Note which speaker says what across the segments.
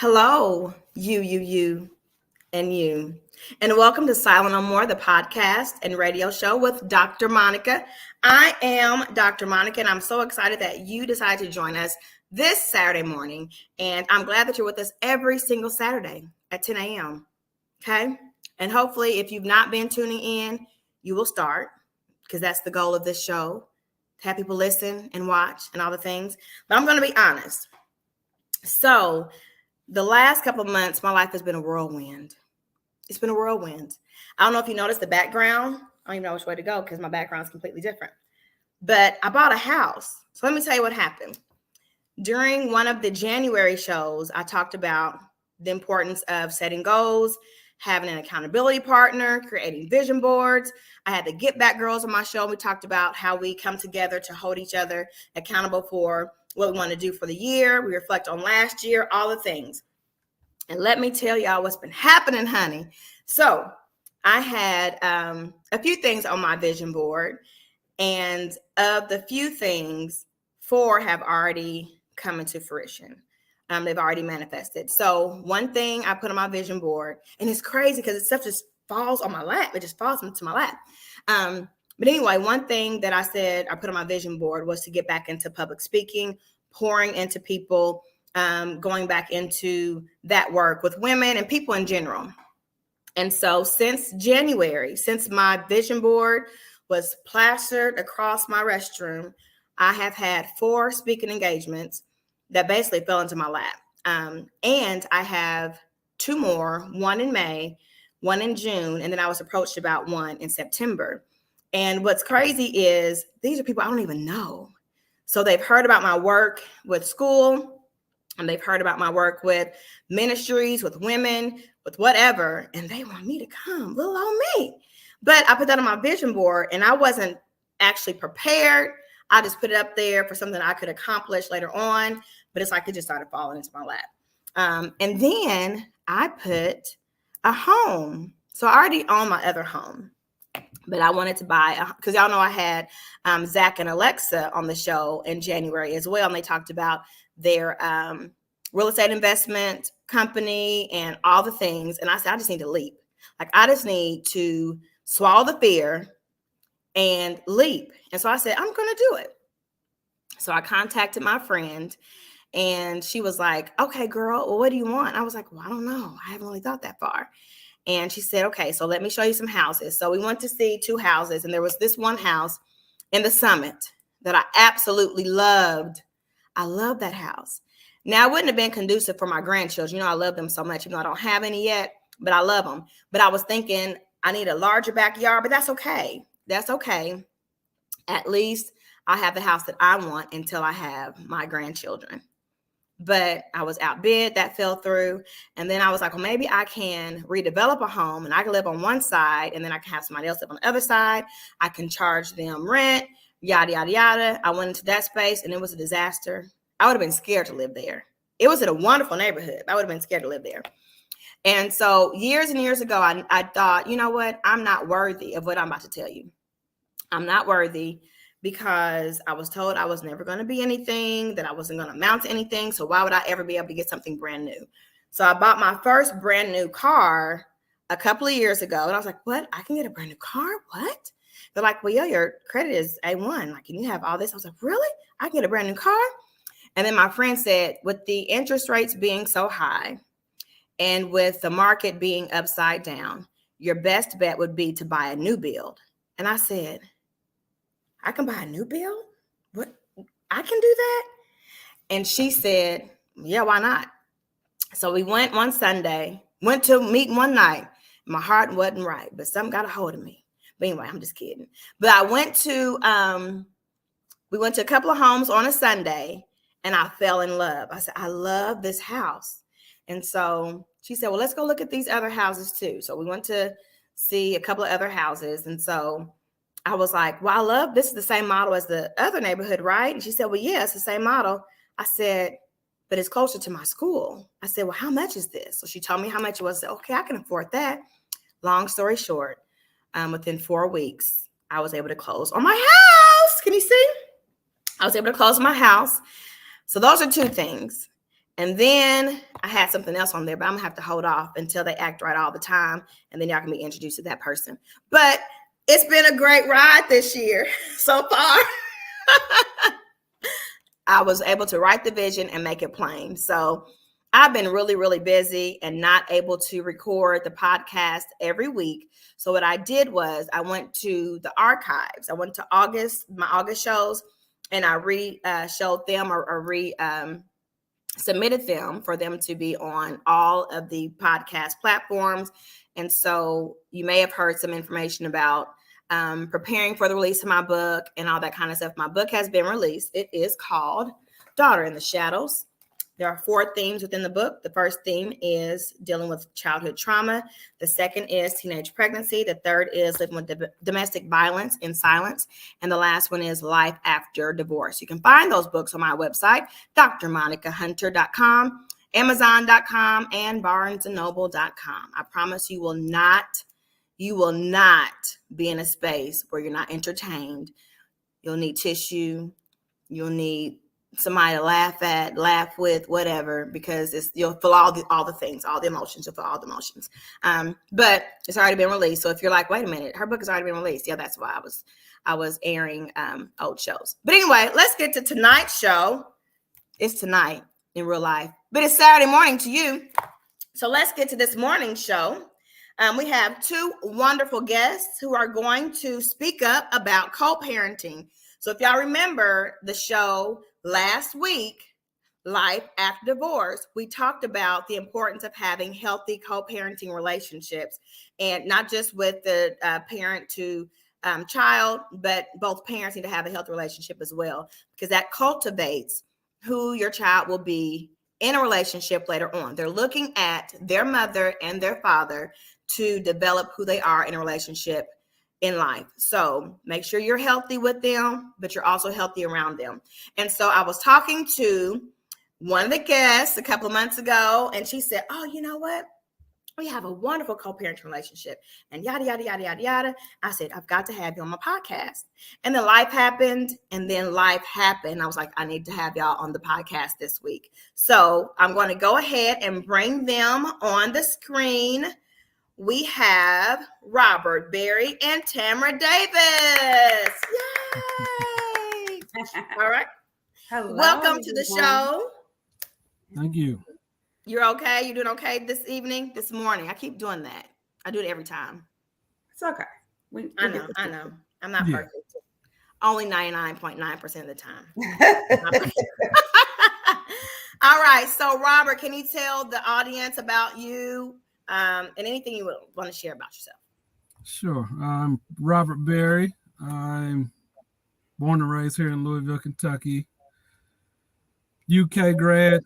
Speaker 1: Hello, and you. And welcome to Silent on More, the podcast and radio show with Dr. Monica. I am Dr. Monica, and I'm so excited that you decided to join us this Saturday morning. And I'm glad that you're with us every single Saturday at 10 a.m. Okay? And hopefully, if you've not been tuning in, you will start, because that's the goal of this show, to have people listen and watch and all the things. But I'm going to be honest. So, the last couple of months, my life has been a whirlwind. It's been a whirlwind. I don't know if you noticed the background. I don't even know which way to go because my background is completely different. But I bought a house. So let me tell you what happened. During one of the January shows, I talked about the importance of setting goals, having an accountability partner, creating vision boards. I had the Get Back Girls on my show. We talked about how we come together to hold each other accountable for what we want to do for the year. We reflect on last year, all the things. And let me tell y'all what's been happening, honey. So I had a few things on my vision board. And of the few things, 4 have already come into fruition. They've already manifested. So one thing I put on my vision board, and it's crazy because stuff just falls on my lap. It just falls into my lap. But anyway, one thing that I said I put on my vision board was to get back into public speaking, pouring into people, going back into that work with women and people in general. And so since January, since my vision board was plastered across my restroom, I have had 4 speaking engagements that basically fell into my lap. And I have 2 more, one in May, one in June, and then I was approached about one in September. And what's crazy is these are people I don't even know. So they've heard about my work with school, and they've heard about my work with ministries, with women, with whatever, and they want me to come, little old me. But I put that on my vision board, and I wasn't actually prepared. I just put it up there for something I could accomplish later on, but it's like it just started falling into my lap. And then I put a home. So I already own my other home, but I wanted to buy, because y'all know I had Zach and Alexa on the show in January as well, and they talked about their real estate investment company and all the things. And I said, I just need to leap. Like, I just need to swallow the fear and leap. And so I said, I'm going to do it. So I contacted my friend, and she was like, okay, girl, well, what do you want? I was like, well, I don't know. I haven't really thought that far. And she said, okay, so let me show you some houses. So we went to see 2 houses, and there was this one house in the Summit that I absolutely loved. I love that house. Now, it wouldn't have been conducive for my grandchildren. You know, I love them so much, even though I don't have any yet, but I love them. But I was thinking I need a larger backyard, but that's okay. That's okay. At least I have the house that I want until I have my grandchildren. But I was outbid, that fell through. And then I was like, well, maybe I can redevelop a home, and I can live on one side, and then I can have somebody else live on the other side. I can charge them rent, yada, yada, yada. I went into that space, and it was a disaster. I would have been scared to live there. It was in a wonderful neighborhood. I would have been scared to live there. And so years and years ago, I thought, you know what? I'm not worthy of what I'm about to tell you. I'm not worthy, because I was told I was never going to be anything, that I wasn't going to amount to anything. So why would I ever be able to get something brand new? So I bought my first brand new car a couple of years ago. And I was like, what? I can get a brand new car? What? They're like, well, yeah, your credit is A1. Like, can you have all this? I was like, really? I can get a brand new car? And then my friend said, with the interest rates being so high and with the market being upside down, your best bet would be to buy a new build. And I said, I can buy a new build? What? I can do that? And she said, yeah, why not? So we went one Sunday, went to meet one night. My heart wasn't right, but something got a hold of me. But anyway, I'm just kidding. But I went to, we went to a couple of homes on a Sunday, and I fell in love. I said, I love this house. And so she said, well, let's go look at these other houses too. So we went to see a couple of other houses. And so I was like, well, I love this is the same model as the other neighborhood, right? And she said, well, yeah, it's the same model. I said, but it's closer to my school. I said, well, how much is this? So she told me how much it was. I said, okay, I can afford that. Long story short, within 4 weeks, I was able to close on my house. Can you see? I was able to close on my house. So those are 2 things. And then I had something else on there, but I'm gonna have to hold off until they act right all the time, and then y'all can be introduced to that person. But it's been a great ride this year so far. I was able to write the vision and make it plain. So I've been really, really busy and not able to record the podcast every week. So what I did was I went to the archives. I went to my August shows, and I showed them or submitted them for them to be on all of the podcast platforms. And so you may have heard some information about preparing for the release of my book and all that kind of stuff. My book has been released. It is called Daughter in the Shadows. There are 4 themes within the book. The first theme is dealing with childhood trauma. The second is teenage pregnancy. The third is living with domestic violence in silence. And the last one is life after divorce. You can find those books on my website, drmonicahunter.com, amazon.com, and barnesandnoble.com. I promise you will not be in a space where you're not entertained. You'll need tissue. You'll need somebody to laugh with, whatever, because you'll feel all the things, all the emotions. You'll feel all the emotions. But it's already been released. So if you're like, wait a minute, her book has already been released. Yeah, that's why I was airing old shows. But anyway, let's get to tonight's show. It's tonight in real life, but it's Saturday morning to you. So let's get to this morning's show. We have 2 wonderful guests who are going to speak up about co-parenting. So if y'all remember the show last week, Life After Divorce, we talked about the importance of having healthy co-parenting relationships, and not just with the parent to child, but both parents need to have a healthy relationship as well, because that cultivates who your child will be in a relationship later on. They're looking at their mother and their father to develop who they are in a relationship in life. So make sure you're healthy with them, but you're also healthy around them. And so I was talking to one of the guests a couple of months ago, and she said, oh, you know what? We have a wonderful co-parenting relationship, and yada, yada, yada, yada, yada. I said, I've got to have you on my podcast. And then life happened, and then life happened. I was like, I need to have y'all on the podcast this week. So I'm going to go ahead and bring them on the screen. We have Robert Berry and Tamara Davis. Yay! All right.
Speaker 2: Hello,
Speaker 1: welcome to the show.
Speaker 3: Thank you.
Speaker 1: You're okay? You doing okay this morning? I keep doing that. I do it every time.
Speaker 2: It's okay.
Speaker 1: I know. I'm not perfect. Only 99.9% of the time. All right. So, Robert, can you tell the audience about you and anything you would want to share about yourself?
Speaker 3: Sure. I'm Robert Berry. I'm born and raised here in Louisville, Kentucky. UK grad.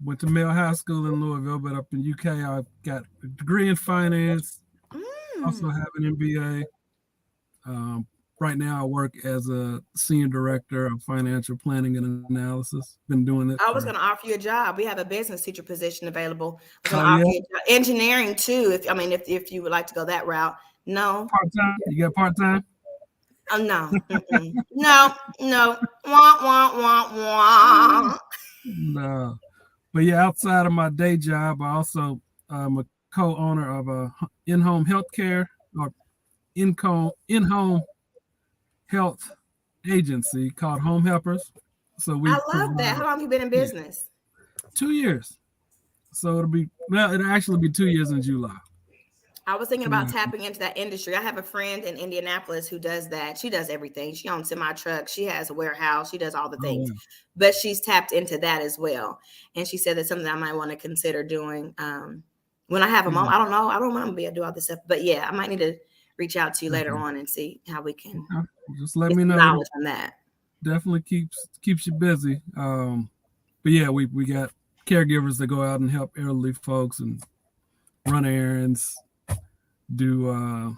Speaker 3: Went to Mill High School in Louisville, but up in UK, I've got a degree in finance. Also have an MBA. Right now, I work as a senior director of financial planning and analysis. Been doing it.
Speaker 1: I was going to offer you a job. We have a business teacher position available. I was going to offer you a job. Engineering too. If you would like to go that route. No.
Speaker 3: Part-time? You got part-time?
Speaker 1: Oh, no. No. Wah, wah, wah, wah.
Speaker 3: No. But yeah, outside of my day job, I also am a co-owner of a in-home healthcare or in-home health agency called Home Helpers. So
Speaker 1: I love that. How long have you been in business?
Speaker 3: 2 years. So it'll actually be 2 years in July.
Speaker 1: I was thinking about tapping into that industry. I have a friend in Indianapolis who does that. She does everything. She owns semi-trucks. She has a warehouse. She does all the things, but she's tapped into that as well. And she said that's something I might want to consider doing when I have a moment. I don't know. I don't want to be able to do all this stuff, but yeah, I might need to reach out to you later on and see how we can
Speaker 3: just let me know.
Speaker 1: Knowledge on that.
Speaker 3: Definitely keeps you busy. But yeah, we got caregivers that go out and help elderly folks and run errands, do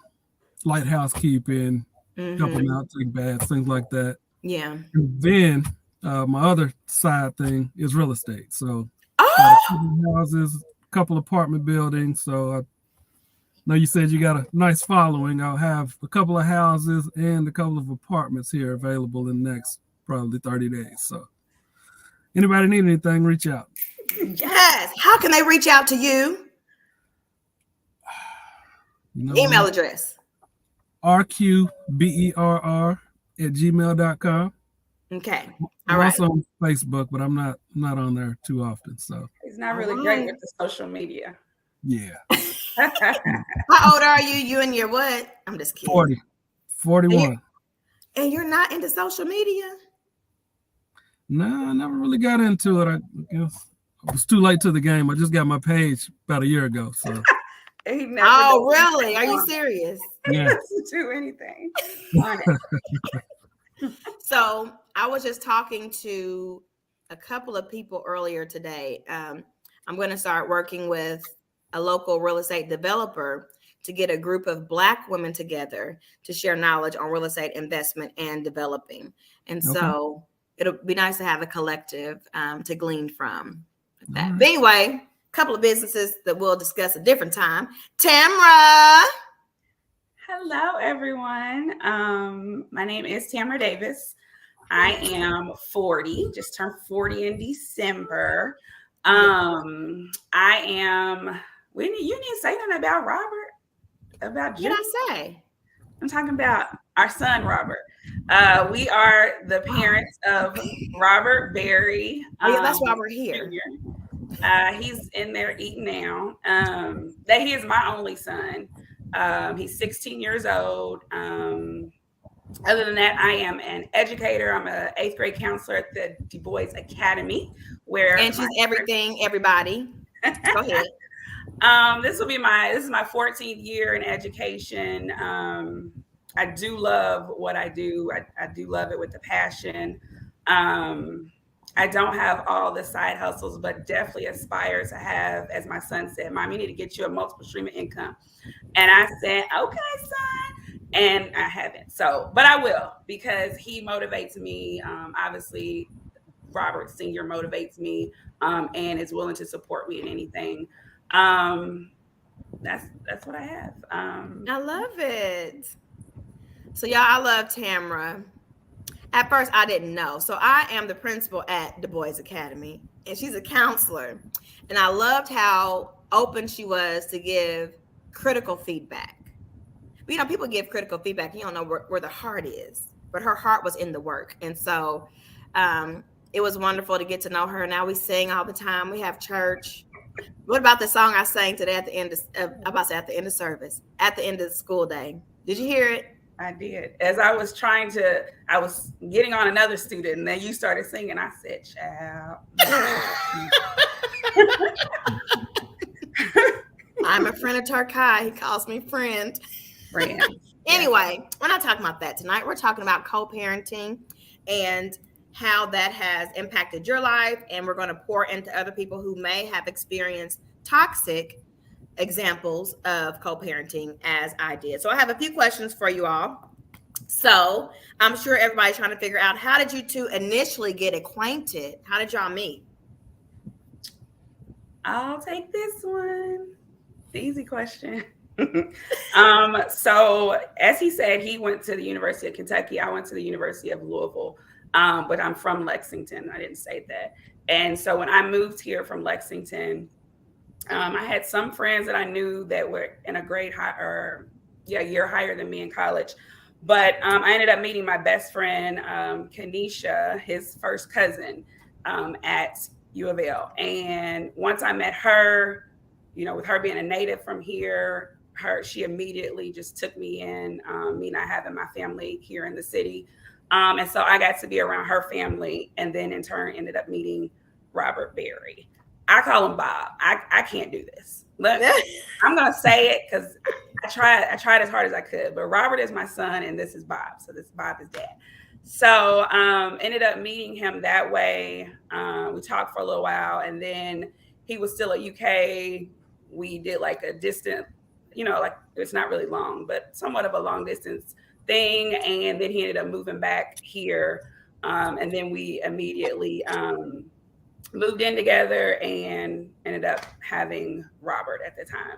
Speaker 3: light housekeeping, help them out, take baths, things like that.
Speaker 1: Yeah.
Speaker 3: And then my other side thing is real estate. So
Speaker 1: a
Speaker 3: couple houses, a couple apartment buildings. So I know you said you got a nice following. I'll have a couple of houses and a couple of apartments here available in the next probably 30 days. So Anybody need anything, reach out.
Speaker 1: Yes. How can they reach out to you? Email address.
Speaker 3: rqberr@gmail.com.
Speaker 1: Okay.
Speaker 3: I'm also on Facebook, but I'm not on there too often. So
Speaker 2: he's not really great with the social media.
Speaker 3: Yeah.
Speaker 1: How old are you? You and your what? I'm just kidding.
Speaker 3: 41.
Speaker 1: And you're not into social media?
Speaker 3: No, I never really got into it. I guess I was too late to the game. I just got my page about a year ago. So.
Speaker 1: Oh, really? Are you serious?
Speaker 3: Yeah.
Speaker 2: He doesn't do anything.
Speaker 1: So I was just talking to a couple of people earlier today. I'm going to start working with a local real estate developer to get a group of Black women together to share knowledge on real estate investment and developing. And so it'll be nice to have a collective to glean from that. Right. But anyway, a couple of businesses that we'll discuss a different time. Tamra.
Speaker 2: Hello, everyone. My name is Tamra Davis. I am 40, just turned 40 in December. I am, you didn't say nothing about Robert, about Jim.
Speaker 1: What did I say?
Speaker 2: I'm talking about our son, Robert. We are the parents of Robert Berry.
Speaker 1: Yeah, that's why we're here.
Speaker 2: He's in there eating now. That he is my only son. He's 16 years old. Other than that, I am an educator. I'm an 8th grade counselor at the Du Bois Academy,
Speaker 1: and she's everything, everybody. Go ahead.
Speaker 2: This is my 14th year in education. I do love what I do. I do love it with a passion. I don't have all the side hustles, but definitely aspire to have, as my son said, Mom, you need to get you a multiple stream of income. And I said, okay, son. And I haven't. So, but I will, because he motivates me. Obviously, Robert Sr. motivates me and is willing to support me in anything. That's what I have.
Speaker 1: I love it. So, y'all, I love Tamra. At first, I didn't know. So I am the principal at Du Bois Academy, and she's a counselor. And I loved how open she was to give critical feedback. You know, people give critical feedback. You don't know where the heart is, but her heart was in the work. And so it was wonderful to get to know her. Now we sing all the time. We have church. What about the song I sang today at the end at the end of service, at the end of the school day? Did you hear it?
Speaker 2: I did. As I was getting on another student, and then you started singing. I said, child.
Speaker 1: I'm a friend of Tarkai. He calls me friend. Anyway, we're not talking about that tonight. We're talking about co-parenting and how that has impacted your life. And we're going to pour into other people who may have experienced toxic examples of co-parenting as I did. So I have a few questions for you all. So I'm sure everybody's trying to figure out, how did you two initially get acquainted? How did y'all meet?
Speaker 2: I'll take this one. The easy question. So as he said, he went to the University of Kentucky. I went to the University of Louisville, but I'm from Lexington. I didn't say that. And so when I moved here from Lexington, I had some friends that I knew that were in a grade year higher than me in college. But I ended up meeting my best friend, Kenesha, his first cousin, at U of L. And once I met her, you know, with her being a native from here, she immediately just took me in, me not having my family here in the city. And so I got to be around her family, and then in turn ended up meeting Robert Berry. I call him Bob. I can't do this. Look, I'm going to say it because I tried as hard as I could. But Robert is my son, and this is Bob. So this Bob is dad. So ended up meeting him that way. We talked for a little while, and then he was still at UK. We did like a distant, you know, like it's not really long, but somewhat of a long distance thing. And then he ended up moving back here. And then we immediately moved in together and ended up having Robert at the time.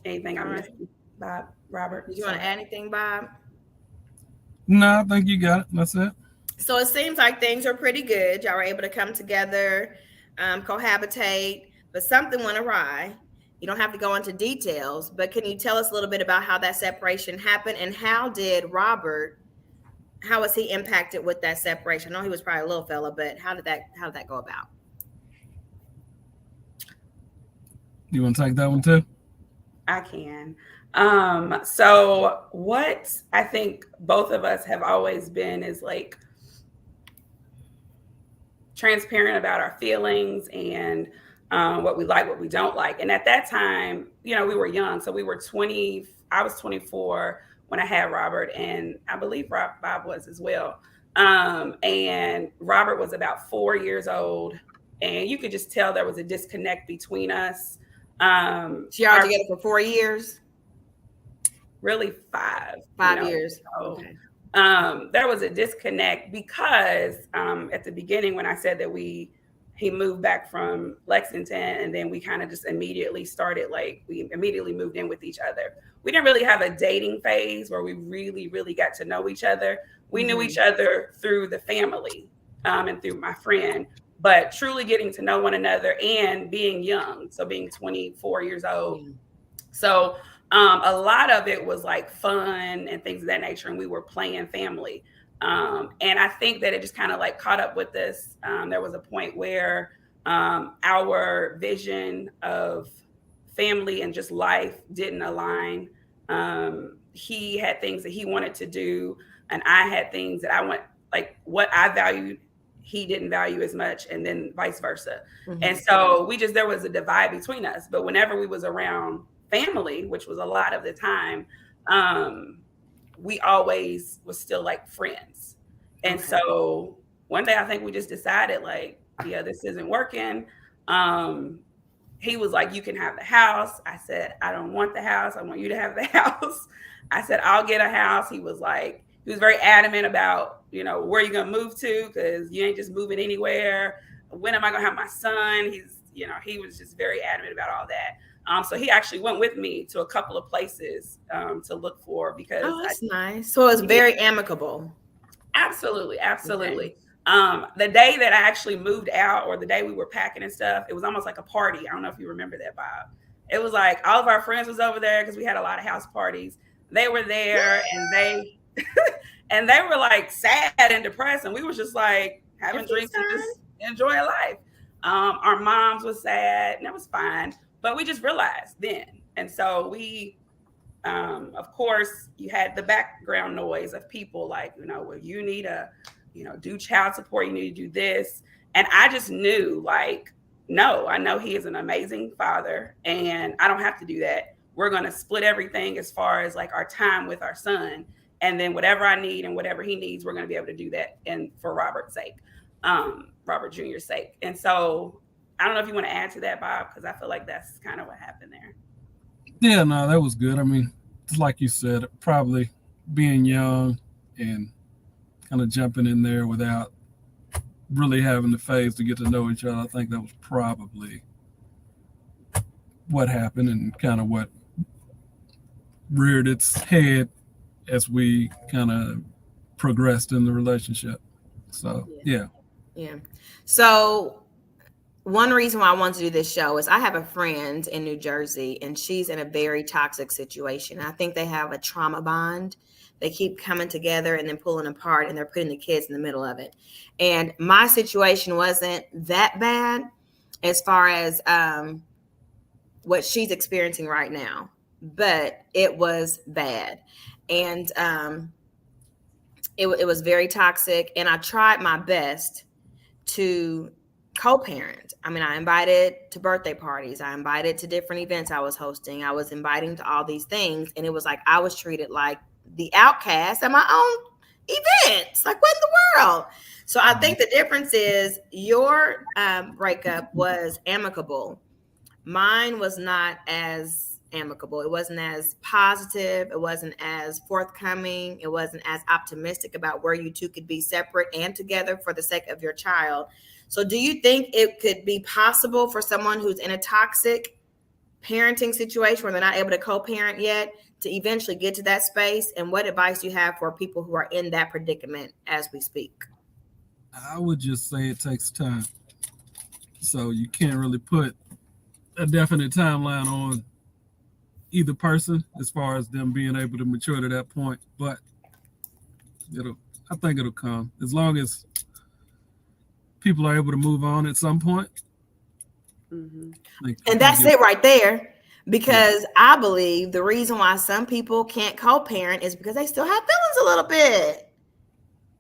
Speaker 2: Anything I'm missing, Bob, Robert?
Speaker 1: Did you want to add anything, Bob?
Speaker 3: No, I think you got it. That's it.
Speaker 1: So it seems like things are pretty good. Y'all were able to come together, cohabitate, but something went awry. You don't have to go into details, but can you tell us a little bit about how that separation happened, and how did Robert, how was he impacted with that separation? I know he was probably a little fella, but how did that go about?
Speaker 3: You want to take that one too?
Speaker 2: I can. So what I think both of us have always been is like transparent about our feelings and what we like, what we don't like. And at that time, we were young. So we were 20, I was 24 when I had Robert, and I believe Bob was as well. And Robert was about 4 years old, and you could just tell there was a disconnect between us.
Speaker 1: So y'all together for 4 years?
Speaker 2: Really 5.
Speaker 1: 5 years.
Speaker 2: So,
Speaker 1: okay.
Speaker 2: There was a disconnect because at the beginning when I said that he moved back from Lexington, and then we kind of just immediately we immediately moved in with each other. We didn't really have a dating phase where we really, really got to know each other. We knew each other through the family and through my friend, but truly getting to know one another and being young. So being 24 years old. So a lot of it was like fun and things of that nature. And we were playing family. And I think that it just kind of like caught up with us. There was a point where our vision of family and just life didn't align. He had things that he wanted to do, and I had things that I want, like what I valued, he didn't value as much, and then vice versa. And so there was a divide between us. But whenever we was around family, which was a lot of the time, we always was still like friends. And so one day I think we just decided like, yeah, this isn't working. He was like, you can have the house. I said, I don't want the house. I want you to have the house. I said, I'll get a house. He was very adamant about, where you're going to move to, because you ain't just moving anywhere. When am I going to have my son? He was just very adamant about all that. So he actually went with me to a couple of places to look for, because
Speaker 1: that's nice. So it was very amicable.
Speaker 2: Absolutely. Absolutely. Okay. The day that I actually moved out, or the day we were packing and stuff, it was almost like a party. I don't know if you remember that, Bob. It was like all of our friends was over there because we had a lot of house parties. They were there and they and they were like sad and depressed, and we was just like having drinks and just enjoying life. Our moms was sad, and that was fine, but we just realized then. And so we of course you had the background noise of people like, well, you need to do child support, you need to do this. And I just knew like, no, I know he is an amazing father and I don't have to do that. We're going to split everything as far as like our time with our son. And then whatever I need and whatever he needs, we're going to be able to do that. And for Robert's sake, Robert Jr.'s sake. And so I don't know if you want to add to that, Bob, because I feel like that's kind of what happened there.
Speaker 3: Yeah, no, that was good. I mean, just like you said, probably being young and kind of jumping in there without really having the phase to get to know each other. I think that was probably what happened and kind of what reared its head as we kind of progressed in the relationship. So, yeah.
Speaker 1: So one reason why I wanted to do this show is I have a friend in New Jersey, and she's in a very toxic situation. I think they have a trauma bond. They keep coming together and then pulling apart, and they're putting the kids in the middle of it. And my situation wasn't that bad as far as what she's experiencing right now, but it was bad. And it was very toxic. And I tried my best to co-parent. I mean, I invited to birthday parties. I invited to different events I was hosting. I was inviting to all these things. And it was like I was treated like the outcast at my own events. Like, what in the world? So I think the difference is your breakup was amicable. Mine was not as amicable. It wasn't as positive. It wasn't as forthcoming. It wasn't as optimistic about where you two could be separate and together for the sake of your child. So do you think it could be possible for someone who's in a toxic parenting situation where they're not able to co-parent yet to eventually get to that space? And what advice do you have for people who are in that predicament as we speak?
Speaker 3: I would just say it takes time. So you can't really put a definite timeline on either person as far as them being able to mature to that point. But it'll, I think it'll come as long as people are able to move on at some point.
Speaker 1: And that's it right there. Because I believe the reason why some people can't co-parent is because they still have feelings a little bit.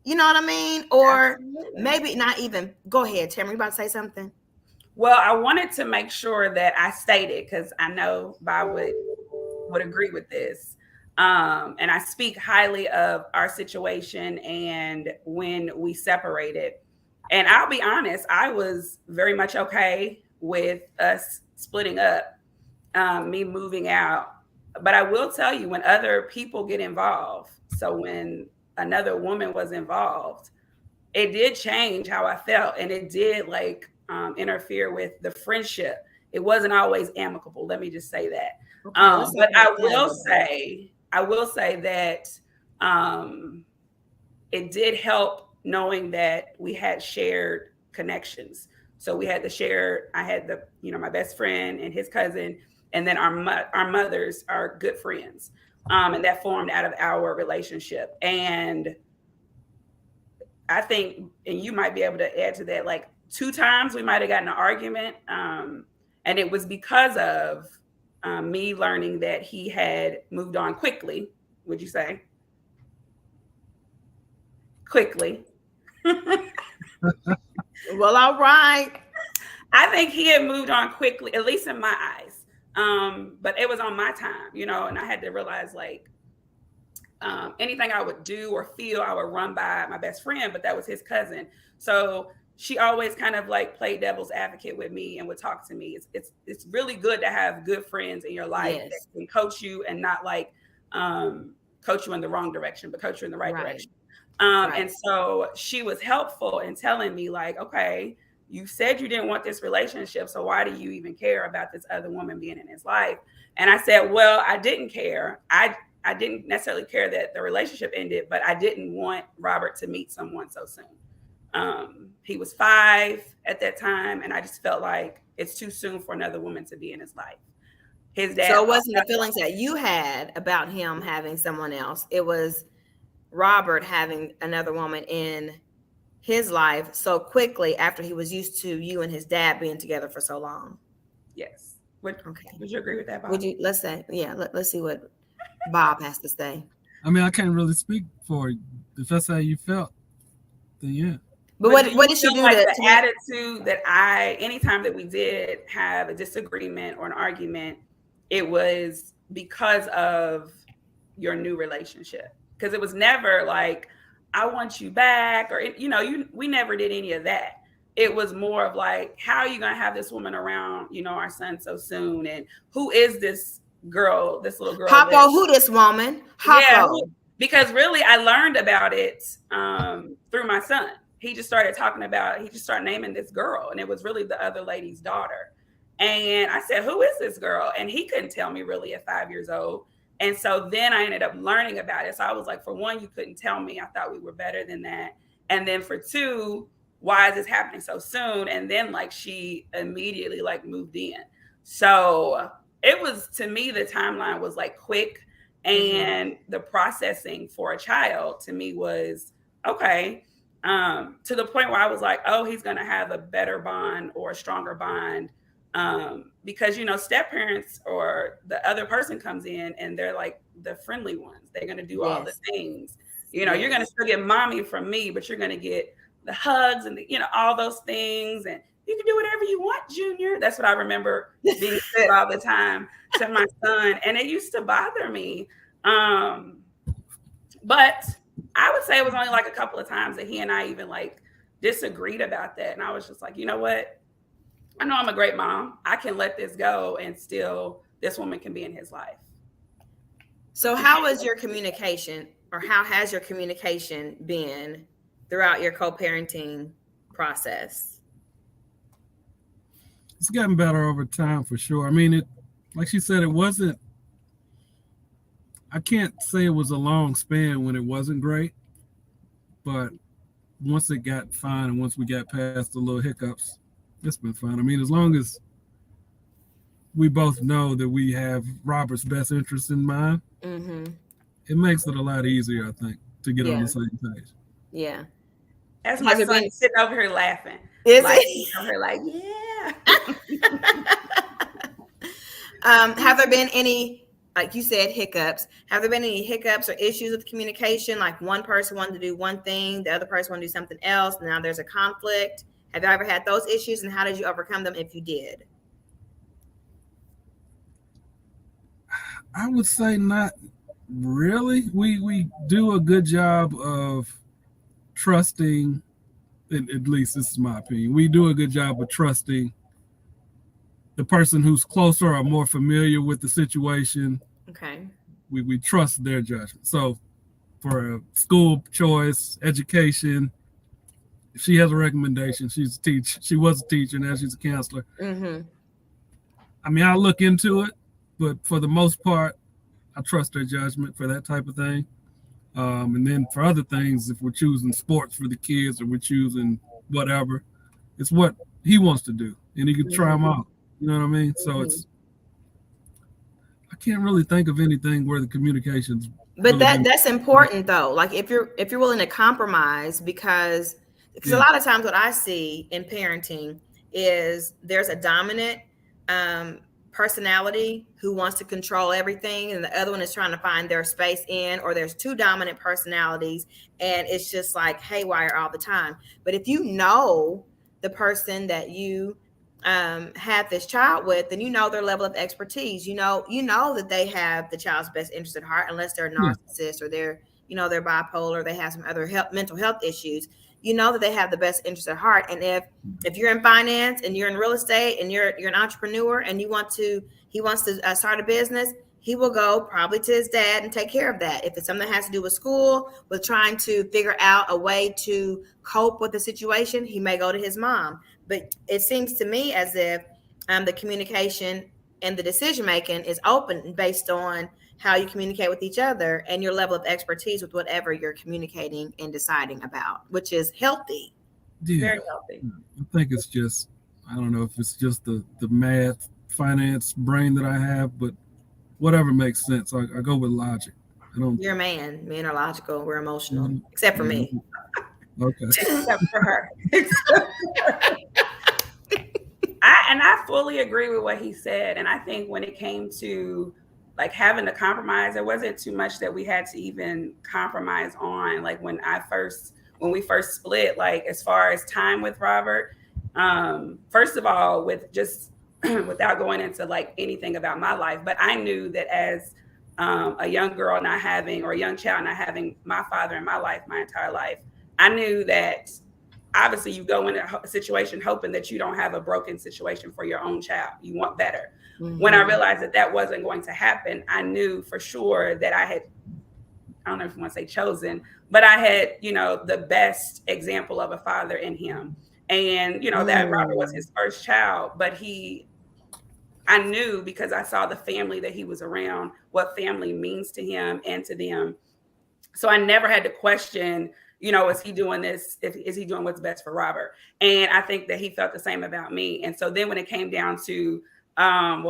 Speaker 1: You know what I mean? Or maybe not even. Go ahead, Tamara. You about to say something?
Speaker 2: Well, I wanted to make sure that I stated, because I know Bob would agree with this. And I speak highly of our situation and when we separated. And I'll be honest, I was very much okay with us splitting up, me moving out. But I will tell you, when other people get involved, so when another woman was involved, it did change how I felt, and it did interfere with the friendship. It wasn't always amicable. Let me just say that.
Speaker 1: Okay,
Speaker 2: But I will say that it did help knowing that we had shared connections. So we had I had my best friend and his cousin, and then our mothers are good friends. And that formed out of our relationship. And I think, and you might be able to add to that, like 2 times we might have gotten an argument. And it was because of me learning that he had moved on quickly. Would you say? Quickly.
Speaker 1: Well, all right.
Speaker 2: I think he had moved on quickly, at least in my eyes. But it was on my time, and I had to realize anything I would do or feel, I would run by my best friend, but that was his cousin. So she always kind of played devil's advocate with me and would talk to me. It's really good to have good friends in your life that can coach you and not coach you in the wrong direction, but coach you in the right direction. And so she was helpful in telling me okay, you said you didn't want this relationship, so why do you even care about this other woman being in his life? And I said, well, I didn't care. I didn't necessarily care that the relationship ended, but I didn't want Robert to meet someone so soon. He was 5 at that time, and I just felt like it's too soon for another woman to be in his life. His dad.
Speaker 1: So it wasn't the feelings that you had about him having someone else. It was Robert having another woman in his life so quickly after he was used to you and his dad being together for so long.
Speaker 2: Yes. Would you agree with that, Bob?
Speaker 1: Let's see what Bob has to say.
Speaker 3: I mean, I can't really speak for you. If that's how you felt, then yeah.
Speaker 1: But what did she do?
Speaker 2: The attitude that anytime that we did have a disagreement or an argument, it was because of your new relationship. Because it was never I want you back, or we never did any of that. It was more of how are you going to have this woman around, our son so soon, and who is this girl, this little girl?
Speaker 1: Hoppo, who this woman? Hoppo.
Speaker 2: Yeah, because really I learned about it through my son. He just started naming this girl, and it was really the other lady's daughter. And I said, who is this girl? And he couldn't tell me really at 5 years old. And so then I ended up learning about it. So I was like, for one, you couldn't tell me. I thought we were better than that. And then for 2, why is this happening so soon? And then she immediately moved in. So it was, to me, the timeline was quick. And the processing for a child to me was okay. To the point where I was like, oh, he's going to have a better bond or a stronger bond. Because, step parents or the other person comes in and they're the friendly ones. They're going to do all the things, you're going to still get mommy from me, but you're going to get the hugs and all those things. And you can do whatever you want, Junior. That's what I remember being said all the time to my son. And it used to bother me. But I would say it was only a couple of times that he and I even disagreed about that. And I was just like, you know what? I know I'm a great mom. I can let this go, and still this woman can be in his life.
Speaker 1: So how was your communication, or how has your communication been throughout your co-parenting process?
Speaker 3: It's gotten better over time for sure. I mean, like she said, I can't say it was a long span when it wasn't great, but once it got fine and once we got past the little hiccups, it's been fine. I mean, as long as we both know that we have Robert's best interest in mind, it makes it a lot easier, I think, to get on the same page.
Speaker 1: Yeah.
Speaker 2: That's my son sitting over here laughing.
Speaker 1: Is
Speaker 2: like,
Speaker 1: it?
Speaker 2: Over here like, yeah.
Speaker 1: Have there been any, like you said, hiccups? Have there been any hiccups or issues with communication? Like one person wanted to do one thing, the other person wanted to do something else. Now there's a conflict. Have you ever had those issues, and how did you overcome them if you did?
Speaker 3: I would say not really. We do a good job of trusting, at least this is my opinion, we do a good job of trusting the person who's closer or more familiar with the situation.
Speaker 1: Okay.
Speaker 3: We trust their judgment. So for a school choice, education, if she has a recommendation, she was a teacher, now she's a counselor. I mean, I look into it, but for the most part, I trust their judgment for that type of thing. And then for other things, if we're choosing sports for the kids or we're choosing whatever, it's what he wants to do, and he can try them out. You know what I mean? So I can't really think of anything where the communication's.
Speaker 1: But that's important though. Like if you're willing to compromise, because a lot of times what I see in parenting is there's a dominant personality who wants to control everything, and the other one is trying to find their space in, or there's two dominant personalities and it's just like haywire all the time. But if you know the person that you have this child with, then you know their level of expertise, you know that they have the child's best interest at heart, unless they're a narcissist or they're they're bipolar, they have some other mental health issues. You know that they have the best interest at heart. And if you're in finance and you're in real estate and you're an entrepreneur and he wants to start a business, he will go probably to his dad and take care of that. If it's something that has to do with school, with trying to figure out a way to cope with the situation, he may go to his mom. But it seems to me as if the communication and the decision making is open based on how you communicate with each other and your level of expertise with whatever you're communicating and deciding about, which is healthy.
Speaker 3: Yeah.
Speaker 2: Very healthy.
Speaker 3: I think it's just, I don't know if it's just the math, finance brain that I have, but whatever makes sense. I go with logic.
Speaker 1: You're a man. Men are logical. We're emotional, except for me.
Speaker 3: Okay.
Speaker 2: Except for her. I fully agree with what he said. And I think when it came to like having to compromise, there wasn't too much that we had to even compromise on. Like when we first split, like as far as time with Robert, first of all, with just without going into like anything about my life, but I knew that as a young girl not having, or a young child not having my father in my life my entire life, I knew that obviously you go in a situation hoping that you don't have a broken situation for your own child. You want better. When I realized that wasn't going to happen, I knew for sure that I don't know if you want to say chosen, but I had, the best example of a father in him. And, that Robert was his first child, but I knew, because I saw the family that he was around, what family means to him and to them. So I never had to question, is he doing this? Is he doing what's best for Robert? And I think that he felt the same about me. And so then when it came down to,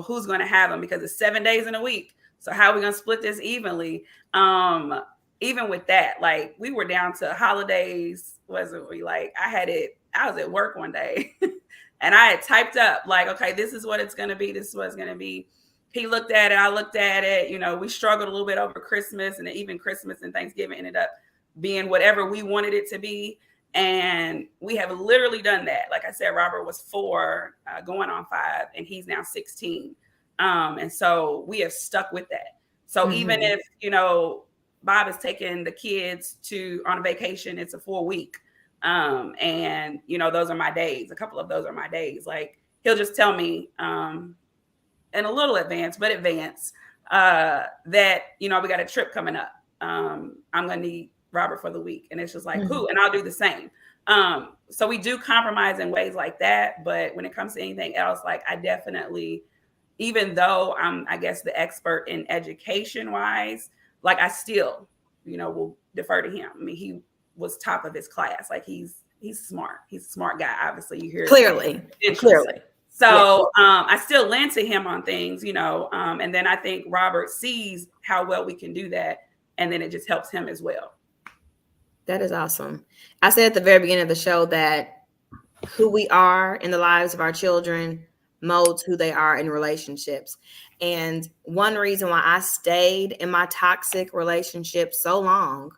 Speaker 2: who's going to have him? Because it's 7 days in a week. So how are we going to split this evenly? Even with that, like we were down to holidays, wasn't we? Like I was at work one day and I had typed up like, okay, this is what it's going to be. This is what it's going to be. He looked at it. I looked at it. We struggled a little bit over Christmas, and even Christmas and Thanksgiving ended up being whatever we wanted it to be. And we have literally done that. Like I said, Robert was 4, going on 5, and he's now 16. And so we have stuck with that. So even if, Bob is taking the kids on a vacation, it's a 4-week. And, those are my days. A couple of those are my days. Like he'll just tell me in a little advance, that, we got a trip coming up. I'm going to need Robert for the week. And it's just like, cool. And I'll do the same. So we do compromise in ways like that. But when it comes to anything else, like I definitely, even though I'm, I guess, the expert in education wise, like I still, will defer to him. I mean, was top of his class. Like he's smart. He's a smart guy. Obviously, you hear
Speaker 1: Clearly.
Speaker 2: So I still lend to him on things, and then I think Robert sees how well we can do that, and then it just helps him as well.
Speaker 1: That is awesome. I said at the very beginning of the show that who we are in the lives of our children molds who they are in relationships. And one reason why I stayed in my toxic relationship so long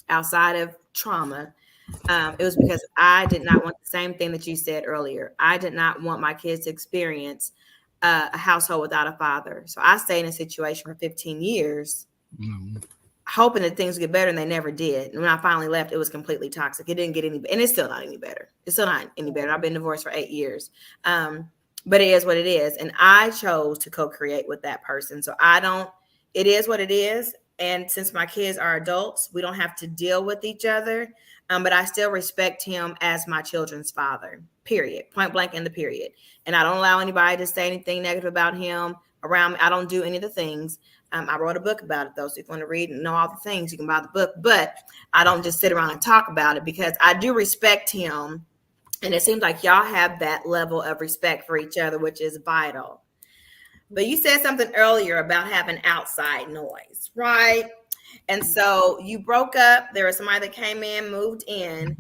Speaker 1: outside of trauma, it was because I did not want the same thing that you said earlier. I did not want my kids to experience a household without a father. So I stayed in a situation for 15 years, hoping that things would get better, and they never did. And when I finally left, it was completely toxic. It didn't get any, and it's still not any better. It's still not any better. I've been divorced for 8 years. But it is what it is. And I chose to co-create with that person. So it is what it is. And since my kids are adults, we don't have to deal with each other. But I still respect him as my children's father, period, point blank in the period. And I don't allow anybody to say anything negative about him around me. I don't do any of the things. I wrote a book about it, though. So if you want to read and know all the things, you can buy the book. But I don't just sit around and talk about it, because I do respect him. And it seems like y'all have that level of respect for each other, which is vital. But you said something earlier about having outside noise, right? And so you broke up. There was somebody that came in, moved in.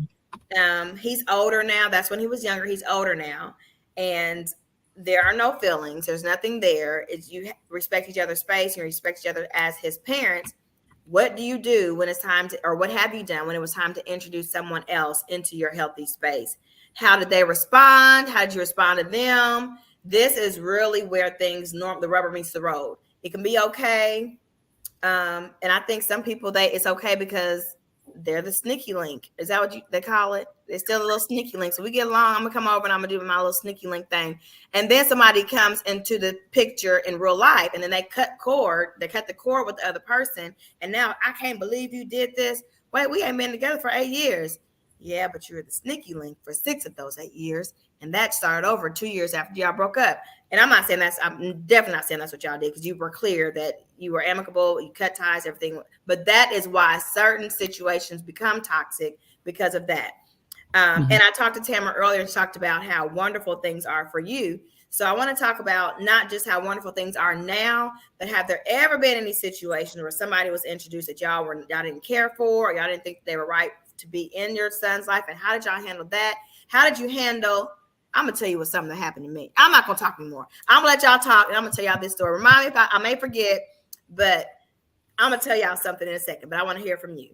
Speaker 1: He's older now. That's when he was younger. He's older now. And there are no feelings. There's nothing there. It's you respect each other's space. You respect each other as his parents. What do you do when it's time to, or what have you done when it was time to introduce someone else into your healthy space? How did they respond? How did you respond to them? This is really where things the rubber meets the road. It can be okay. And I think some people, it's okay because they're the sneaky link. Is that what they call it? They're still a little sneaky link. So we get along. I'm gonna come over and I'm gonna do my little sneaky link thing. And then somebody comes into the picture in real life, and then they cut the cord with the other person. And now I can't believe you did this. Wait, we ain't been together for 8 years. Yeah, but you were the sneaky link for 6 of those 8 years. And that started over 2 years after y'all broke up. And I'm definitely not saying that's what y'all did, because you were clear that you were amicable, you cut ties, everything. But that is why certain situations become toxic, because of that. And I talked to Tamara earlier and talked about how wonderful things are for you. So I want to talk about not just how wonderful things are now, but have there ever been any situations where somebody was introduced that y'all didn't care for, or y'all didn't think they were right to be in your son's life? And how did y'all handle that? How did you handle? I'm gonna tell you something that happened to me. I'm not gonna talk anymore. I'm gonna let y'all talk, and I'm gonna tell y'all this story. Remind me if I may forget, but I'm gonna tell y'all something in a second. But I want to hear from you.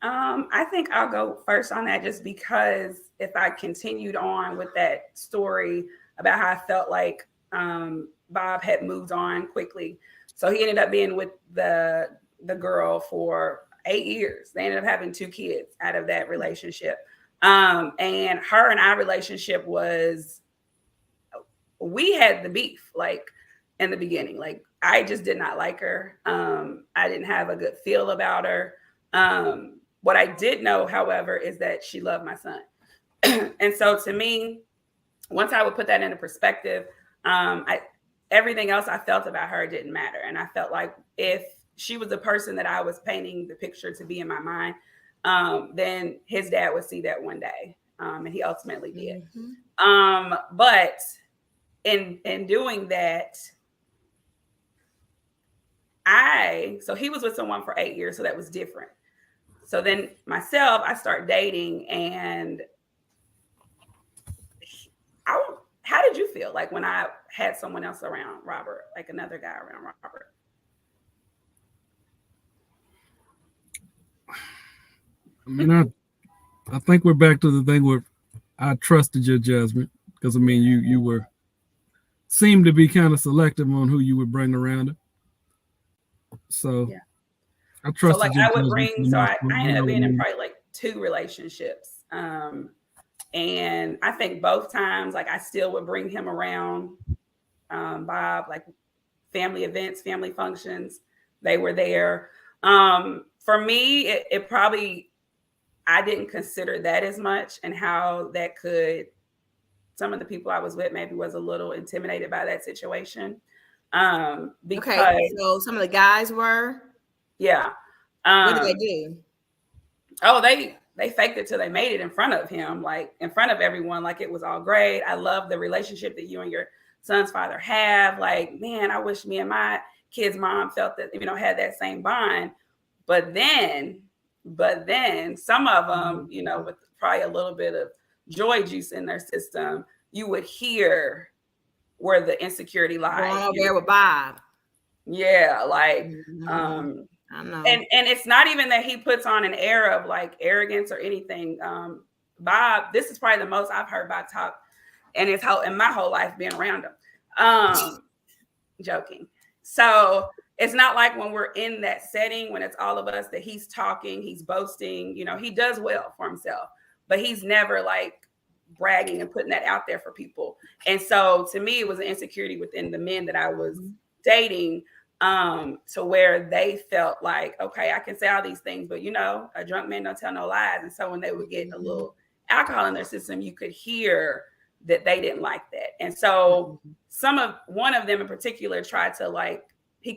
Speaker 2: I think I'll go first on that, just because if I continued on with that story about how I felt like Bob had moved on quickly, so he ended up being with the girl for 8 years. They ended up having 2 kids out of that relationship. And her and our relationship we had the beef, like in the beginning. Like I just did not like her. I didn't have a good feel about her. What I did know, however, is that she loved my son. And so to me, once I would put that into perspective, everything else I felt about her didn't matter. And I felt like if she was the person that I was painting the picture to be in my mind, then his dad would see that one day. And he ultimately did. But in doing that, so he was with someone for 8 years, so that was different. So then myself, I start dating, and how did you feel like when I had someone else around Robert, like another guy around Robert?
Speaker 3: I mean, I think we're back to the thing where I trusted your judgment, because I mean, you seemed to be kind of selective on who you would bring around her. So yeah. I trusted.
Speaker 2: So like I would bring. So I ended up being in probably like 2 relationships, and I think both times, like I still would bring him around Bob, like family events, family functions. They were there. For me, it probably, I didn't consider that as much, and how that could, some of the people I was with maybe was a little intimidated by that situation.
Speaker 1: Okay, so some of the guys were?
Speaker 2: Yeah.
Speaker 1: What did they do?
Speaker 2: Oh, they faked it till they made it in front of him, like in front of everyone, like it was all great. I love the relationship that you and your son's father have. Like, man, I wish me and my kid's mom felt that, had that same bond. But then some of them, with probably a little bit of joy juice in their system, you would hear where the insecurity lies.
Speaker 1: Going over there with Bob.
Speaker 2: Yeah, like
Speaker 1: I know.
Speaker 2: And it's not even that he puts on an air of like arrogance or anything. Bob, this is probably the most I've heard Bob talk in my whole life being around him. Joking. So it's not like when we're in that setting, when it's all of us, that he's talking, he's boasting, he does well for himself, but he's never like bragging and putting that out there for people. And so to me, it was an insecurity within the men that I was dating, to where they felt like, okay, I can say all these things, but a drunk man don't tell no lies. And so when they would get a little alcohol in their system, you could hear that they didn't like that. And so one of them in particular tried to he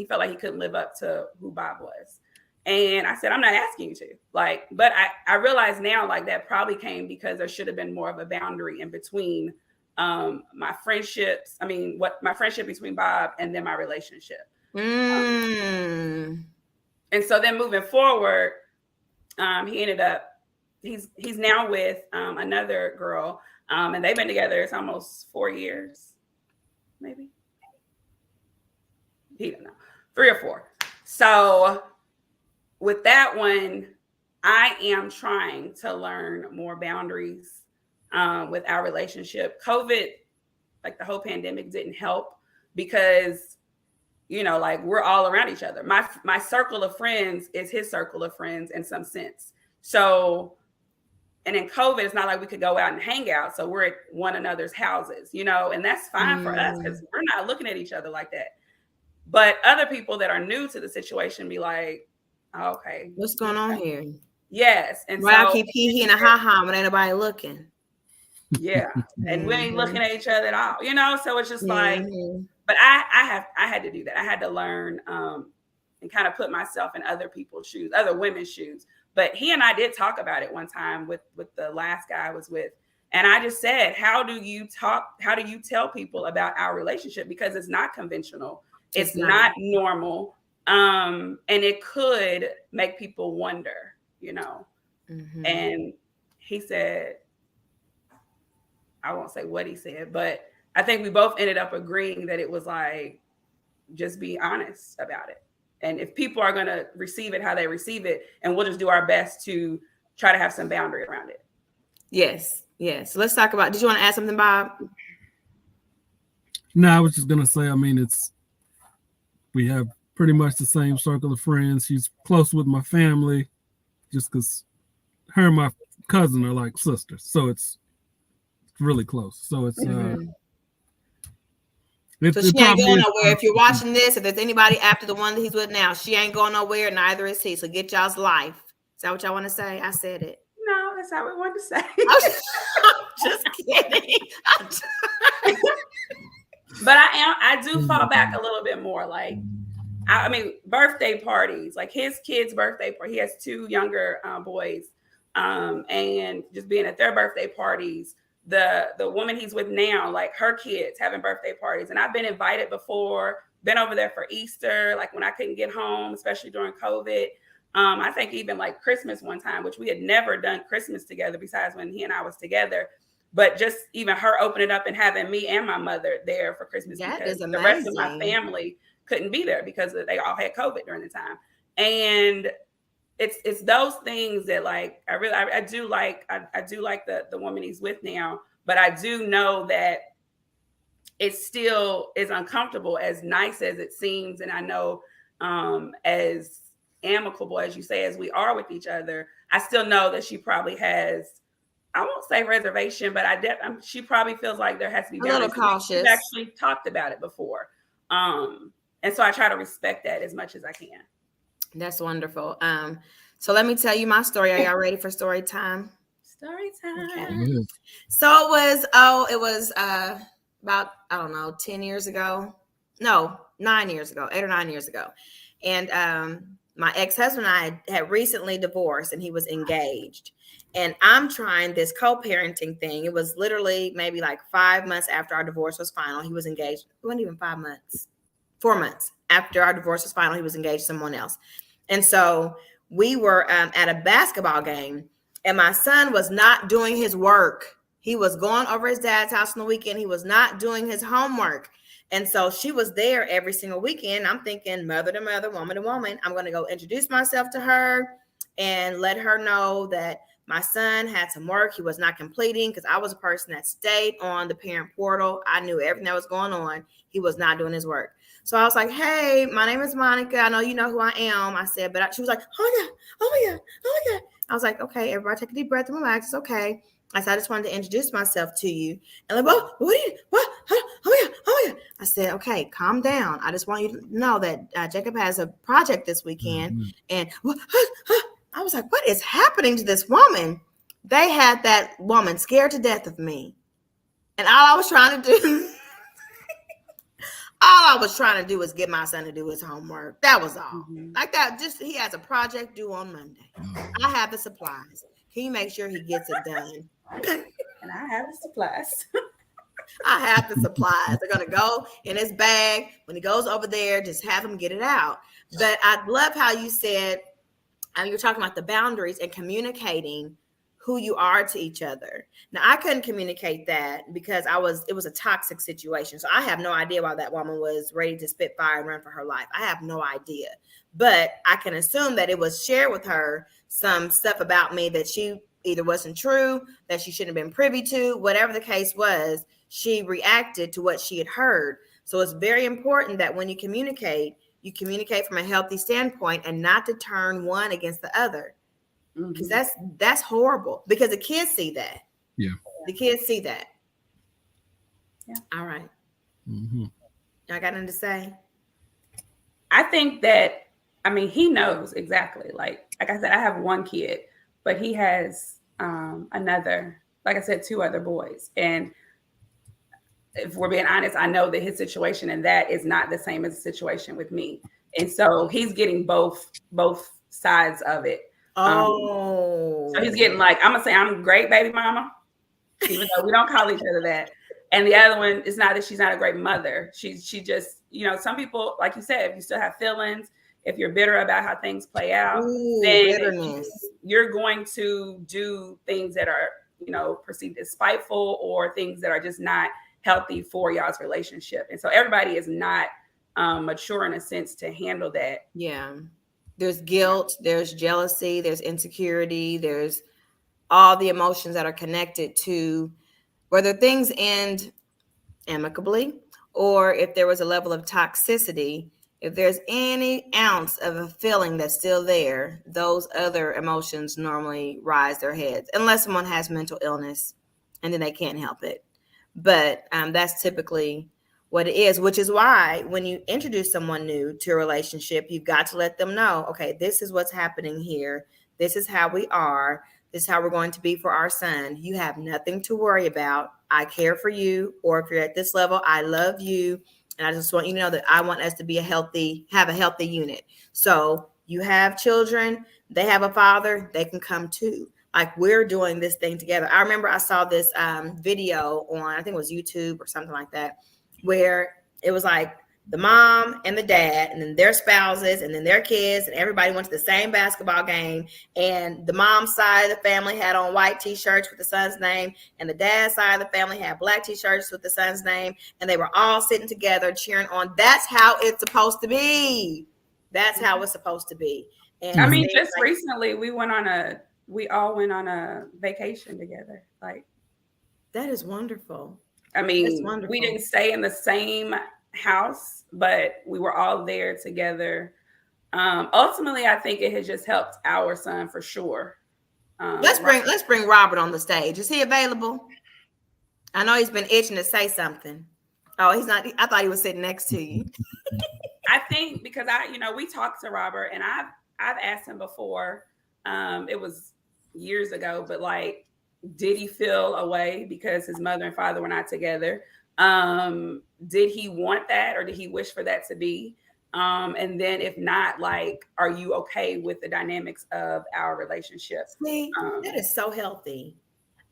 Speaker 2: felt like he couldn't live up to who Bob was. And I said, I'm not asking you to, but I realize now, that probably came because there should have been more of a boundary in between my friendship between Bob and then my relationship. And so then moving forward, he ended up, he's now with another girl, and they've been together, it's almost 4 years, maybe. He don't know, 3 or 4. So with that one, I am trying to learn more boundaries with our relationship. COVID, the whole pandemic, didn't help because we're all around each other. My circle of friends is his circle of friends in some sense. So, and in COVID, it's not like we could go out and hang out. So we're at one another's houses, and that's fine for us because we're not looking at each other like that. But other people that are new to the situation be like, oh, okay,
Speaker 1: what's going on here?
Speaker 2: Yes. And
Speaker 1: why I keep hee and a ha when ain't nobody looking.
Speaker 2: Yeah. And we ain't looking at each other at all, so it's just like, but I had to do that. I had to learn and kind of put myself in other people's shoes, other women's shoes. But he and I did talk about it one time with the last guy I was with. And I just said, how do you tell people about our relationship? Because it's not conventional. It's not normal. And it could make people wonder, And he said, I won't say what he said, but I think we both ended up agreeing that it was like, just be honest about it. And if people are going to receive it how they receive it, and we'll just do our best to try to have some boundary around it.
Speaker 1: Yes. Yes. So let's talk about, did you want to add something, Bob?
Speaker 3: No, I was just going to say, we have pretty much the same circle of friends. She's close with my family just because her and my cousin are like sisters. So it's really close. So it's,
Speaker 1: so she ain't going nowhere. If you're watching this, if there's anybody after the one that he's with now, she ain't going nowhere. Neither is he. So get y'all's life. Is that what y'all want to say? I said it.
Speaker 2: No, that's not what we wanted to say.
Speaker 1: I'm just kidding.
Speaker 2: But I do fall back a little bit more. Birthday parties, like his kid's birthday party. He has 2 younger boys, and just being at their birthday parties. The woman he's with now, like her kids having birthday parties. And I've been invited before, been over there for Easter, like when I couldn't get home, especially during COVID. I think even like Christmas one time, which we had never done Christmas together besides when he and I was together. But just even her opening up and having me and my mother there for Christmas, because the rest of my family couldn't be there because they all had COVID during the time. And it's those things that I do like the woman he's with now, but I do know that it still is uncomfortable, as nice as it seems. And I know as amicable as you say, as we are with each other, I still know that she probably has, I won't say reservation, but she probably feels like there has to be
Speaker 1: a little cautious.
Speaker 2: We've actually talked about it before. And so I try to respect that as much as I can.
Speaker 1: That's wonderful. So let me tell you my story. Are y'all ready for story time?
Speaker 2: Story time.
Speaker 1: Okay. So it was about, 10 years ago. No, 9 years ago, 8 or 9 years ago. And my ex-husband and I had recently divorced, and he was engaged. And I'm trying this co-parenting thing. It was literally maybe like 5 months after our divorce was final. He was engaged. It wasn't even 5 months. 4 months after our divorce was final, he was engaged to someone else. And so we were at a basketball game, and my son was not doing his work. He was going over his dad's house on the weekend. He was not doing his homework. And so she was there every single weekend. I'm thinking mother to mother, woman to woman. I'm going to go introduce myself to her and let her know that my son had some work he was not completing, because I was a person that stayed on the parent portal. I knew everything that was going on. He was not doing his work. So I was like, hey, my name is Monica. I know you know who I am. I said, but she was like, oh yeah, oh yeah, oh yeah. I was like, okay, everybody take a deep breath and relax. It's okay. I said, I just wanted to introduce myself to you. And like, what are you, what? Huh? Oh yeah, oh yeah. I said, okay, calm down. I just want you to know that Jacob has a project this weekend. And I was like, what is happening to this woman? They had that woman scared to death of me. And all I was trying to do, was get my son to do his homework. That was all. Like that, just he has a project due on Monday. I have the supplies. Can you make sure he gets it done?
Speaker 2: And I have the supplies.
Speaker 1: I have the supplies. They're going to go in his bag. When he goes over there, just have him get it out. But I love how you said, you're talking about the boundaries and communicating who you are to each other. Now, I couldn't communicate that because it was a toxic situation. So I have no idea why that woman was ready to spit fire and run for her life. I have no idea. But I can assume that it was shared with her some stuff about me that she either wasn't true, that she shouldn't have been privy to, whatever the case was, she reacted to what she had heard. So it's very important that when you communicate from a healthy standpoint and not to turn one against the other. Because that's horrible, because the kids see that.
Speaker 3: Yeah.
Speaker 1: The kids see that.
Speaker 2: Yeah.
Speaker 1: All right. Y'all got nothing to say?
Speaker 2: I think that, he knows exactly. Like I said, I have one kid, but he has another, like I said, 2 other boys. And if we're being honest, I know that his situation and that is not the same as the situation with me. And so he's getting both sides of it. So he's getting like, I'm gonna say I'm great baby mama, even though we don't call each other that. And the other one is not that she's not a great mother. She just, some people, like you said, if you still have feelings, if you're bitter about how things play out, then you're going to do things that are, perceived as spiteful or things that are just not healthy for y'all's relationship. And so everybody is not mature in a sense to handle that.
Speaker 1: Yeah. There's guilt, there's jealousy, there's insecurity, there's all the emotions that are connected to whether things end amicably or if there was a level of toxicity. If there's any ounce of a feeling that's still there, those other emotions normally rise their heads, unless someone has mental illness and then they can't help it. But that's typically what it is, which is why when you introduce someone new to a relationship, you've got to let them know, okay, this is what's happening here. This is how we are. This is how we're going to be for our son. You have nothing to worry about. I care for you. Or if you're at this level, I love you. And I just want you to know that I want us to be have a healthy unit. So you have children, they have a father, they can come too. Like we're doing this thing together. I remember I saw this video on, I think it was YouTube or something like that, where it was like the mom and the dad and then their spouses and then their kids and everybody went to the same basketball game. And the mom's side of the family had on white t-shirts with the son's name, and the dad's side of the family had black t-shirts with the son's name. And they were all sitting together cheering on. That's how it's supposed to be. That's how it's supposed to be. And
Speaker 2: just recently we all went on a vacation together. Like
Speaker 1: that is wonderful.
Speaker 2: We didn't stay in the same house, but we were all there together. Ultimately, I think it has just helped our son for sure.
Speaker 1: Let's bring Robert on the stage. Is he available? I know he's been itching to say something. Oh, he's not. I thought he was sitting next to you.
Speaker 2: I think because we talked to Robert, and I've asked him before. It was years ago, but like, did he feel a way because his mother and father were not together? Did he want that, or did he wish for that to be? And then if not, like, are you okay with the dynamics of our relationship?
Speaker 1: See, that is so healthy.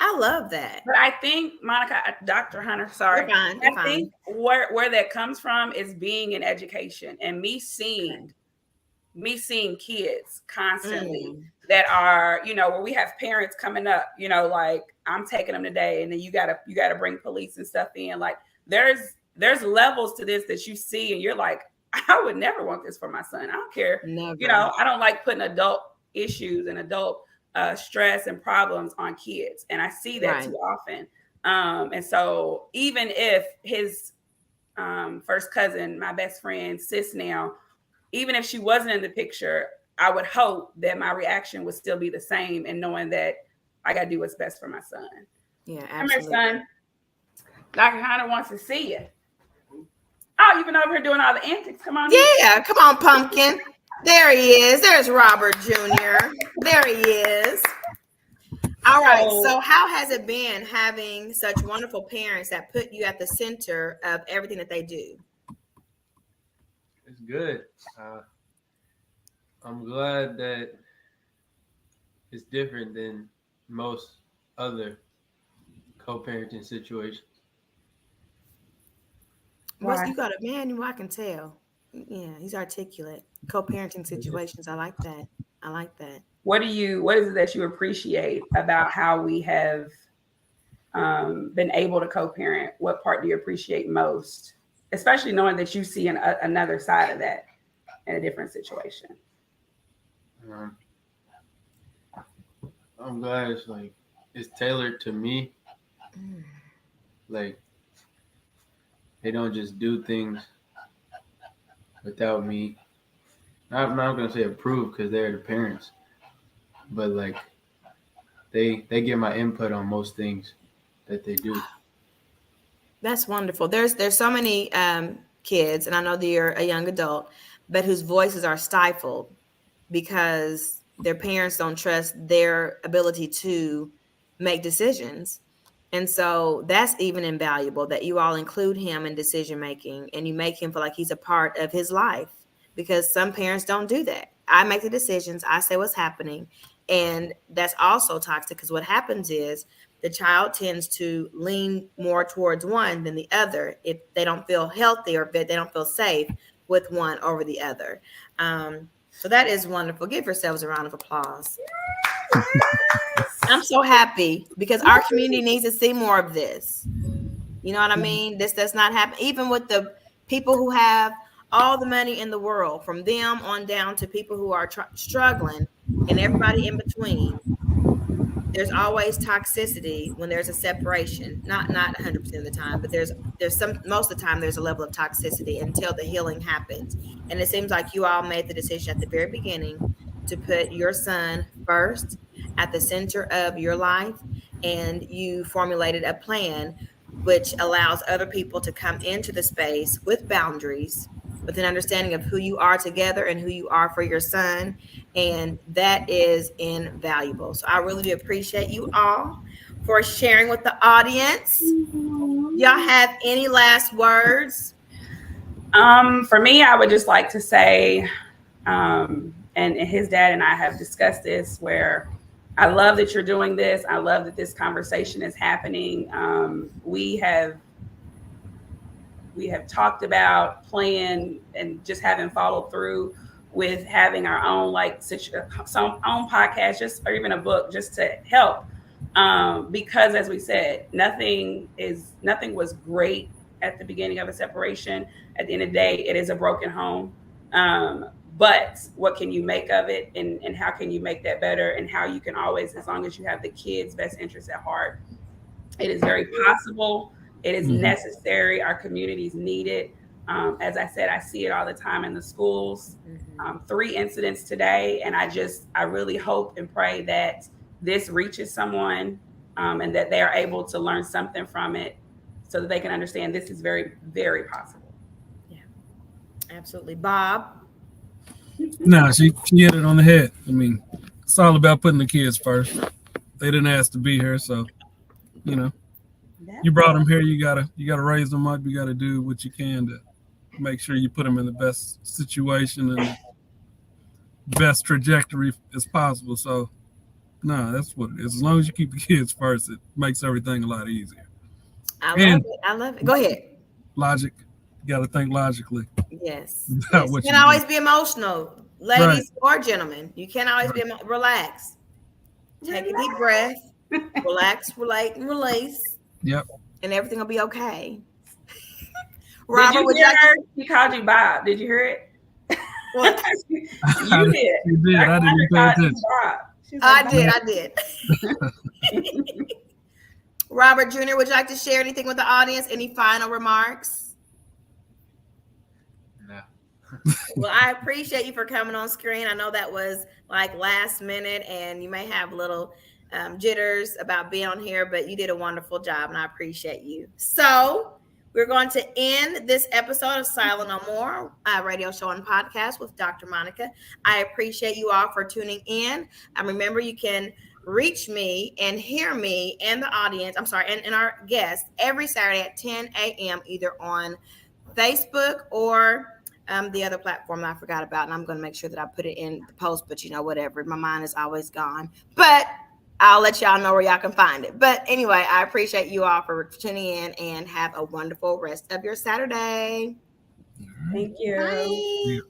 Speaker 1: I love that.
Speaker 2: But I think, Monica, Dr. Hunter, sorry.
Speaker 1: You're fine. You're
Speaker 2: I think where that comes from is being in education and me seeing kids constantly that are, you know, where we have parents coming up, you know, like, I'm taking them today, and then you gotta bring police and stuff in. Like, there's levels to this that you see, and you're like, I would never want this for my son. I don't care.
Speaker 1: Never.
Speaker 2: You know, I don't like putting adult issues and adult stress and problems on kids. And I see that too often. And so even if his first cousin, my best friend, sis now, even if she wasn't in the picture, I would hope that my reaction would still be the same, and knowing that I got to do what's best for my son.
Speaker 1: Yeah, absolutely.
Speaker 2: Come here, son. Dr. Hunter wants to see you. Oh, you've been over here doing all the antics. Come on.
Speaker 1: Yeah, come on, Pumpkin. There he is. There's Robert Jr. There he is. All right. So how has it been having such wonderful parents that put you at the center of everything that they do?
Speaker 4: It's good. I'm glad that it's different than most other co-parenting situations.
Speaker 1: Well, you got a man, I can tell. Yeah, he's articulate. Co-parenting situations. I like that. I like that.
Speaker 2: What is it that you appreciate about how we have been able to co-parent? What part do you appreciate most? Especially knowing that you see another side of that in a different situation.
Speaker 4: I'm glad it's tailored to me. Like, they don't just do things without me. I'm not gonna say approve because they're the parents, but like they get my input on most things that they do.
Speaker 1: That's wonderful. There's so many kids, and I know that you're a young adult, but whose voices are stifled because their parents don't trust their ability to make decisions. And so that's even invaluable that you all include him in decision making, and you make him feel like he's a part of his life, because some parents don't do that. I make the decisions, I say what's happening, and that's also toxic, because what happens is the child tends to lean more towards one than the other if they don't feel healthy or if they don't feel safe with one over the other. So that is wonderful. Give yourselves a round of applause. I'm so happy because our community needs to see more of this. You know what I mean? This does not happen. Even with the people who have all the money in the world, from them on down to people who are struggling and everybody in between, there's always toxicity when there's a separation. Not 100% of the time, but there's most of the time there's a level of toxicity until the healing happens. And it seems like you all made the decision at the very beginning to put your son first at the center of your life, and you formulated a plan which allows other people to come into the space with boundaries, with an understanding of who you are together and who you are for your son. And that is invaluable. So I really do appreciate you all for sharing with the audience. Y'all have any last words?
Speaker 2: For me, I would just like to say, and his dad and I have discussed this, where I love that you're doing this. I love that this conversation is happening. We have talked about playing and just having followed through with having our own some own podcast, or even a book, just to help. Because as we said, nothing was great at the beginning of a separation. At the end of the day, it is a broken home. But what can you make of it, and how can you make that better, and how you can always, as long as you have the kids' best interests at heart, it is very possible. It is necessary. Our communities need it. As I said, I see it all the time in the schools. 3 incidents today, and I really hope and pray that this reaches someone, and that they are able to learn something from it, so that they can understand this is very, very possible.
Speaker 1: Yeah, absolutely. Bob?
Speaker 3: No, she hit it on the head. I mean, it's all about putting the kids first. They didn't ask to be here, so you brought them here. You gotta raise them up. You gotta do what you can to make sure you put them in the best situation and the best trajectory as possible. So, no, that's what it is. As long as you keep the kids first, it makes everything a lot easier.
Speaker 1: I love it. Go ahead.
Speaker 3: Logic, you got to think logically.
Speaker 1: Yes.
Speaker 3: About
Speaker 1: You
Speaker 3: what
Speaker 1: can't
Speaker 3: you
Speaker 1: always
Speaker 3: do.
Speaker 1: be emotional, ladies or gentlemen. You can't always be relax. Take a deep breath, relax, relate, and release,
Speaker 3: Yep.
Speaker 1: and everything will be okay.
Speaker 2: Did
Speaker 1: Robert,
Speaker 2: you
Speaker 1: would
Speaker 2: hear
Speaker 1: you like
Speaker 2: her? She called you Bob. Did you hear it?
Speaker 1: what?
Speaker 2: You did.
Speaker 3: You did. I didn't even pay
Speaker 2: Monica called you
Speaker 3: attention.
Speaker 2: Bob. She's like,
Speaker 1: I did. Robert Jr., would you like to share anything with the audience? Any final remarks?
Speaker 4: No.
Speaker 1: Well, I appreciate you for coming on screen. I know that was like last minute and you may have little jitters about being on here, but you did a wonderful job and I appreciate you. So we're going to end this episode of Silent No More, radio show and podcast with Dr. Monica. I appreciate you all for tuning in. Remember, you can reach me and hear me and the audience, and our guests every Saturday at 10 a.m. either on Facebook or the other platform that I forgot about, and I'm going to make sure that I put it in the post, but whatever. My mind is always gone. But I'll let y'all know where y'all can find it. But anyway, I appreciate you all for tuning in and have a wonderful rest of your Saturday.
Speaker 2: thank you.
Speaker 1: Bye.
Speaker 3: Yeah.